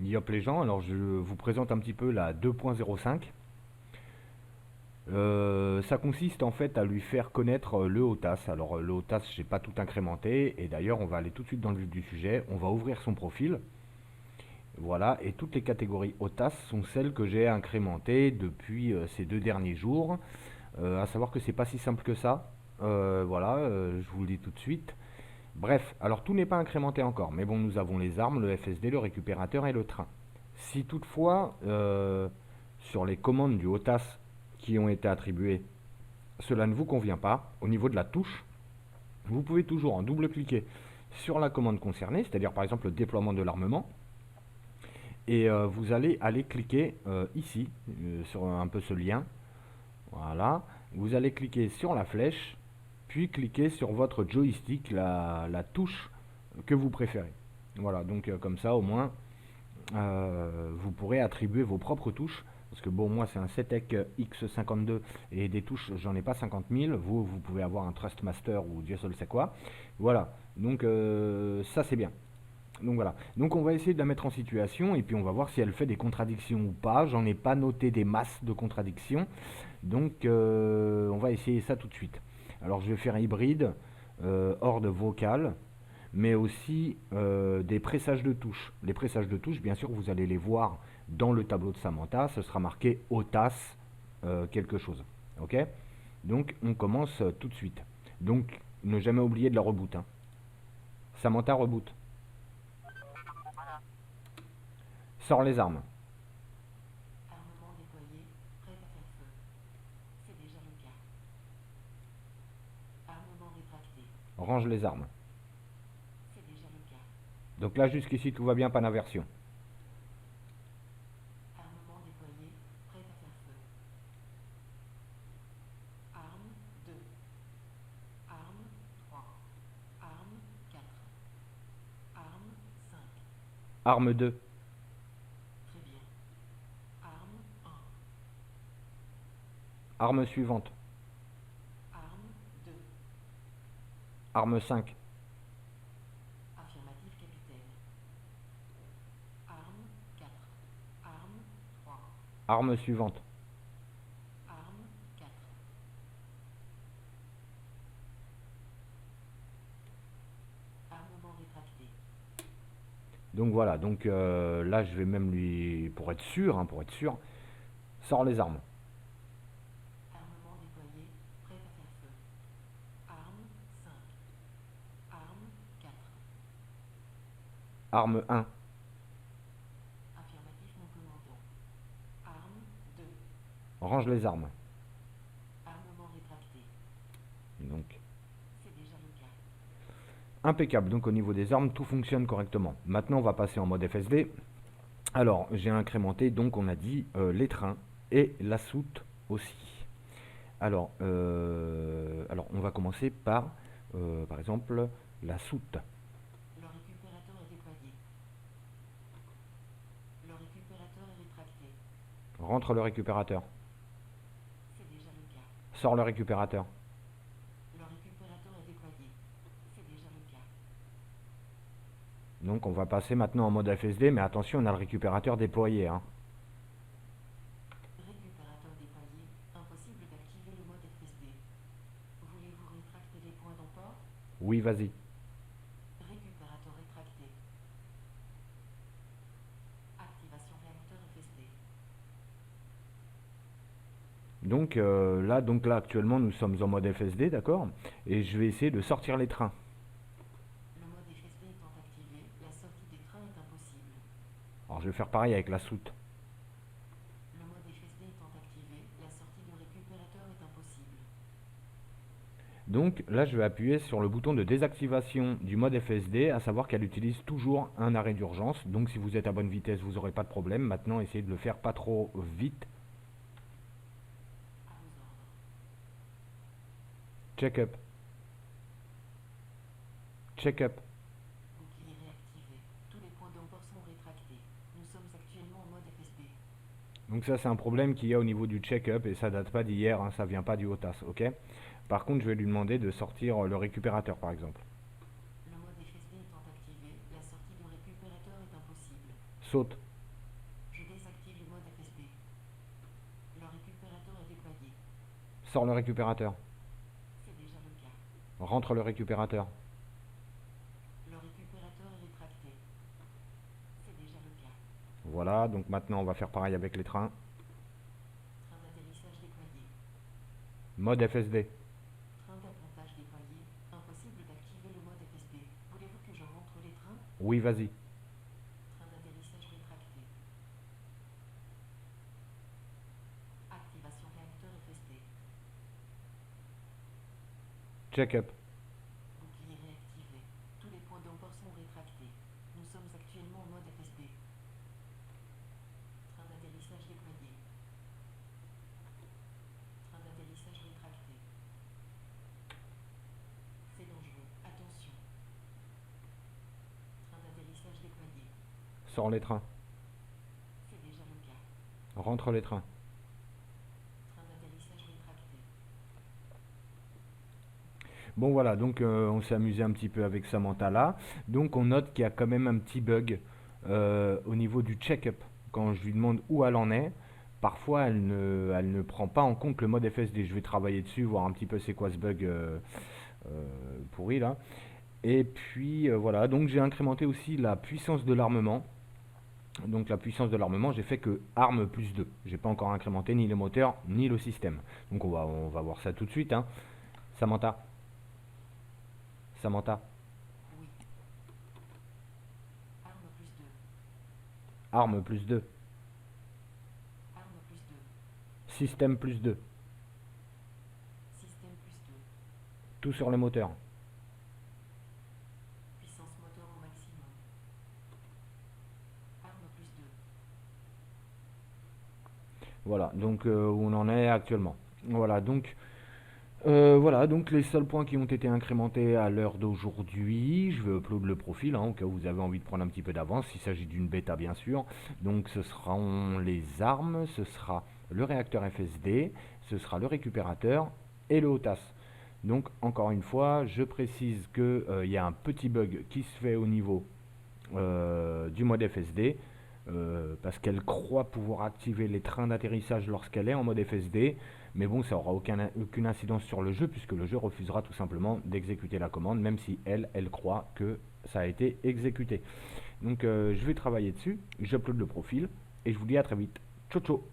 Yop les gens, alors je vous présente un petit peu la 2.05. Ça consiste en fait à lui faire connaître le HOTAS. Alors le HOTAS, j'ai pas tout incrémenté et d'ailleurs on va aller tout de suite dans le vif du sujet. On va ouvrir son profil. Voilà, et toutes les catégories HOTAS sont celles que j'ai incrémentées depuis ces 2 derniers jours. À savoir que c'est pas si simple que ça. Voilà, je vous le dis tout de suite. Bref, alors tout n'est pas incrémenté encore, mais bon, nous avons les armes, le FSD, le récupérateur et le train. Si toutefois, sur les commandes du HOTAS qui ont été attribuées, cela ne vous convient pas, au niveau de la touche, vous pouvez toujours en double-cliquer sur la commande concernée, c'est-à-dire par exemple le déploiement de l'armement, et vous allez aller cliquer ici, sur un peu ce lien, voilà, vous allez cliquer sur la flèche, puis cliquez sur votre joystick, la touche que vous préférez. Voilà, donc comme ça au moins vous pourrez attribuer vos propres touches. Parce que bon, moi c'est un CETEC X52 et des touches, j'en ai pas 50 000. Vous pouvez avoir un Trustmaster ou Dieu seul sait quoi. Voilà, donc ça c'est bien. Donc voilà, donc on va essayer de la mettre en situation et puis on va voir si elle fait des contradictions ou pas. J'en ai pas noté des masses de contradictions. Donc on va essayer ça tout de suite. Alors je vais faire hybride, hors de vocal, mais aussi des pressages de touches. Les pressages de touches, bien sûr, vous allez les voir dans le tableau de Samantha. Ce sera marqué OTAS quelque chose. Ok. Donc on commence tout de suite. Donc ne jamais oublier de la reboot, hein. Samantha reboot. Sors les armes. Armement déployé, prêt à faire feu. C'est déjà le cas. Armement rétracté. Range les armes. C'est déjà le cas. Donc là jusqu'ici tout va bien, pas d'inversion. Armement déployé, prêt à faire feu. Arme 2. Arme 3. Arme 4. Arme 5. Arme 2. Très bien. Arme 1. Arme suivante. Arme 2. Arme 5. Affirmatif, capitaine. Arme 4. Arme 3. Arme suivante. Arme 4. Armement rétracté. Donc voilà, donc là je vais même lui, pour être sûr, hein, pour être sûr, sors les armes. Armement déployé, prêt à faire feu. Arme 5. Arme 4. Arme 1. Affirmatif, mon commandant. Arme 2. Range les armes. Armement rétracté. Donc C'est déjà le cas. impeccable, donc au niveau des armes, tout fonctionne correctement. Maintenant on va passer en mode FSD. Alors j'ai incrémenté, donc on a dit les trains et la soute aussi. Alors on va commencer par exemple, la soute. Le récupérateur est déployé. Le récupérateur est rétracté. Rentre le récupérateur. C'est déjà le cas. Sors le récupérateur. Le récupérateur est déployé. C'est déjà le cas. Donc on va passer maintenant en mode FSD, mais attention, on a le récupérateur déployé, hein. Récupérateur déployé. Impossible d'activer le mode FSD. Voulez-vous rétracter les points d'emport? Oui, vas-y. Récupérateur rétracté. Activation réacteur FSD. Donc là actuellement nous sommes en mode FSD, d'accord. Et je vais essayer de sortir les trains. Le mode FSD étant activé, la sortie des trains est impossible. Alors je vais faire pareil avec la soute. Le mode FSD étant activé, la sortie du récupérateur est impossible. Donc là je vais appuyer sur le bouton de désactivation du mode FSD, à savoir qu'elle utilise toujours un arrêt d'urgence. Donc si vous êtes à bonne vitesse, vous n'aurez pas de problème. Maintenant essayez de le faire pas trop vite. À vos ordres. Check up. Check up. Bouclier réactivé. Tous les points d'emport sont rétractés. Nous sommes actuellement en mode FSD. Donc ça c'est un problème qu'il y a au niveau du check-up et ça date pas d'hier, hein, ça vient pas du HOTAS, ok. Par contre je vais lui demander de sortir le récupérateur par exemple. Le mode FSD étant activé, la sortie du récupérateur est impossible. Saute. Sors le récupérateur. C'est déjà le cas. Rentre le récupérateur. Le récupérateur est rétracté. C'est déjà le cas. Voilà, donc maintenant on va faire pareil avec les trains. Train d'atterrissage déployé. Mode FSD. Train d'appontage déployé. Impossible d'activer le mode FSD. Voulez-vous que je rentre les trains? Oui, vas-y. Train d'atterrissage rétracté. Activation réacteur FSD. Check-up. Bouclier réactivé. Tous les points d'emport sont rétractés. Nous sommes actuellement en mode FSD. Train d'atterrissage déployé. Train d'atterrissage rétracté. C'est dangereux. Attention. Train d'atterrissage déployé. Sors les trains. C'est déjà le cas. Rentre les trains. Train d'atterrissage rétracté. Bon voilà, donc on s'est amusé un petit peu avec Samantha là. Donc on note qu'il y a quand même un petit bug au niveau du check-up. Quand je lui demande où elle en est, parfois elle ne prend pas en compte le mode FSD. Je vais travailler dessus, voir un petit peu c'est quoi ce bug pourri là. Et puis voilà, donc j'ai incrémenté aussi la puissance de l'armement. Donc la puissance de l'armement, j'ai fait que arme plus 2. J'ai pas encore incrémenté ni les moteurs ni le système. Donc on va voir ça tout de suite, hein. Samantha, Samantha, Oui. Arme plus 2. arme plus 2, Arme plus 2. système plus 2, Système plus 2. tout sur les moteurs. Puissance moteur au maximum. Arme plus 2. Voilà, donc où on en est actuellement. Voilà, donc les seuls points qui ont été incrémentés à l'heure d'aujourd'hui, je vais upload le profil, hein, au cas où vous avez envie de prendre un petit peu d'avance, il s'agit d'une bêta bien sûr. Donc ce seront les armes, ce sera le réacteur FSD, ce sera le récupérateur et le HOTAS. Donc encore une fois, je précise qu'il y a un petit bug qui se fait au niveau du mode FSD. Parce qu'elle croit pouvoir activer les trains d'atterrissage lorsqu'elle est en mode FSD. Mais bon, ça n'aura aucune incidence sur le jeu, puisque le jeu refusera tout simplement d'exécuter la commande, même si elle croit que ça a été exécuté. Donc je vais travailler dessus, j'upload le profil, et je vous dis à très vite. Ciao ciao.